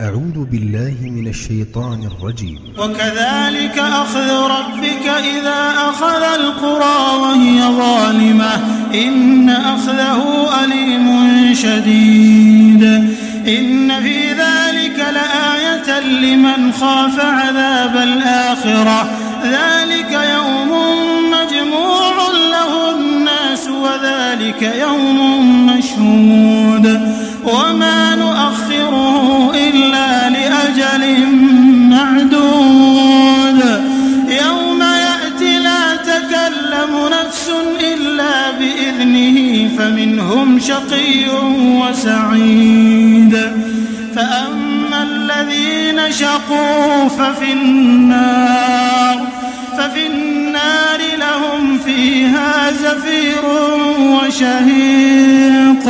أعوذ بالله من الشيطان الرجيم. وكذلك أخذ ربك إذا أخذ القرى وهي ظالمة إن أخذه أليم شديد إن في ذلك لآية لمن خاف عذاب الآخرة ذلك يوم مجموع له الناس وذلك يوم مشهود وما نؤخره إلا لأجل معدود يوم يأتي لا تكلم نفس إلا بإذنه فمنهم شقي وسعيد فأما الذين شقوا ففي النار لهم فيها زفير وشهيق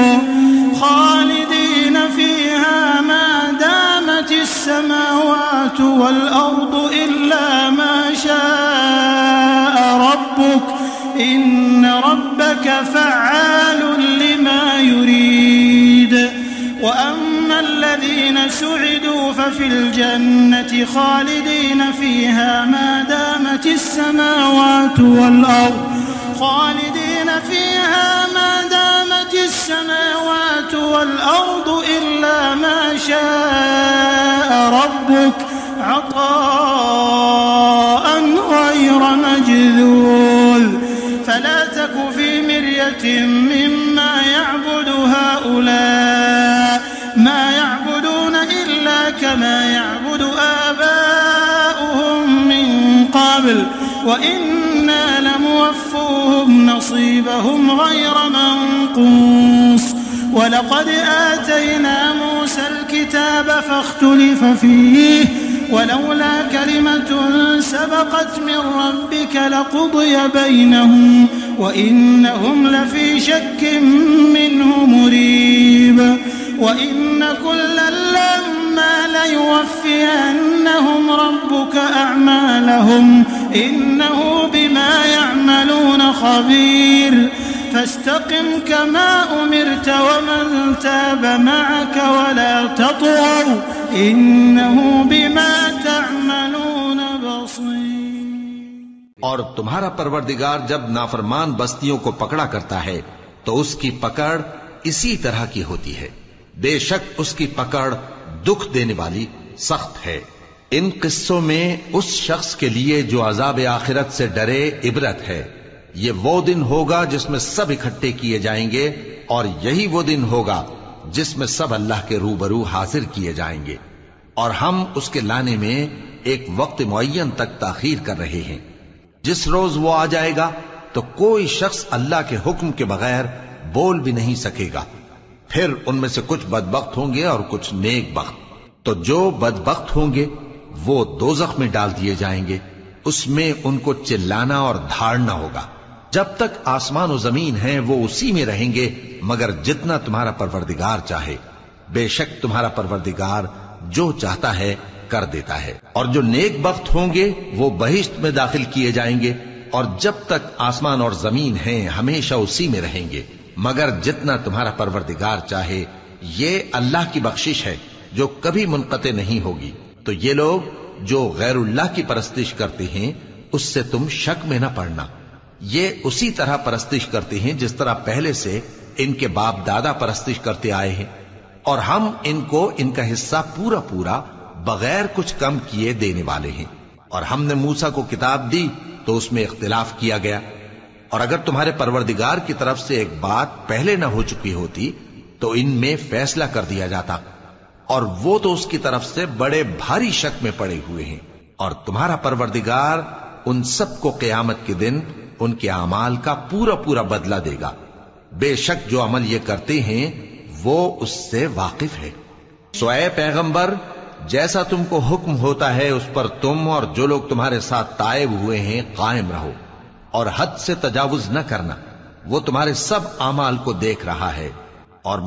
خالدين فيها ما دامت السماوات والأرض إلا ما شاء ربك إن ربك فعال لما يريد وأما الذين سعدوا ففي الجنة خالدين فيها ما دامت السماوات والأرض خالدين فيها ما دامت السماوات والأرض إلا ما شاء ربك عطاء غير مجذول فلا تك في مرية مما يعبد هؤلاء ما يعبدون إلا كما يعبد آباؤهم من قبل وإنا لموفوهم نصيبهم غير منقوص ولقد آتينا موسى الكتاب فاختلف فيه ولولا كلمة سبقت من ربك لقضي بينهم وإنهم لفي شك منه مريب وإن كلا لما ليوفينهم ربك أعمالهم إنه بما يعملون خبير فاستقم كما أمرت ومن تاب معك ولا تطغوا إنه بما تعملون بصير. اور تمہارا پروردگار جب نافرمان بستیوں کو پکڑا کرتا ہے تو اس کی پکڑ اسی طرح کی ہوتی ہے. بے شک اس کی پکڑ دکھ دینے والی سخت ہے. ان قصوں میں اس شخص کے لیے جو عذاب آخرت سے ڈرے عبرت ہے. یہ وہ دن ہوگا جس میں سب اکٹھے کیے جائیں گے اور یہی وہ دن ہوگا جس میں سب اللہ کے روبرو حاضر کیے جائیں گے اور ہم اس کے لانے میں ایک وقت معین تک تاخیر کر رہے ہیں. جس روز وہ آ جائے گا تو کوئی شخص اللہ کے حکم کے بغیر بول بھی نہیں سکے گا. پھر ان میں سے کچھ بدبخت ہوں گے اور کچھ نیک بخت. تو جو بدبخت ہوں گے وہ دوزخ میں ڈال دیے جائیں گے. اس میں ان کو چلانا اور دھاڑنا ہوگا. جب تک آسمان و زمین ہیں وہ اسی میں رہیں گے مگر جتنا تمہارا پروردگار چاہے. بے شک تمہارا پروردگار جو چاہتا ہے کر دیتا ہے. اور جو نیک بخت ہوں گے وہ بہشت میں داخل کیے جائیں گے اور جب تک آسمان اور زمین ہیں ہمیشہ اسی میں رہیں گے مگر جتنا تمہارا پروردگار چاہے. یہ اللہ کی بخشش ہے جو کبھی منقطع نہیں ہوگی. تو یہ لوگ جو غیر اللہ کی پرستش کرتے ہیں اس سے تم شک میں نہ پڑنا. یہ اسی طرح پرستش کرتے ہیں جس طرح پہلے سے ان کے باپ دادا پرستش کرتے آئے ہیں اور ہم ان کو ان کا حصہ پورا پورا بغیر کچھ کم کیے دینے والے ہیں. اور ہم نے موسیٰ کو کتاب دی تو اس میں اختلاف کیا گیا اور اگر تمہارے پروردگار کی طرف سے ایک بات پہلے نہ ہو چکی ہوتی تو ان میں فیصلہ کر دیا جاتا اور وہ تو اس کی طرف سے بڑے بھاری شک میں پڑے ہوئے ہیں. اور تمہارا پروردگار ان سب کو قیامت کے دن ان کے اعمال کا پورا پورا بدلہ دے گا. بے شک جو عمل یہ کرتے ہیں وہ اس سے واقف ہے. سو اے پیغمبر جیسا تم کو حکم ہوتا ہے اس پر تم اور جو لوگ تمہارے ساتھ تائب ہوئے ہیں قائم رہو اور حد سے تجاوز نہ کرنا. وہ تمہارے سب اعمال کو دیکھ رہا ہے اور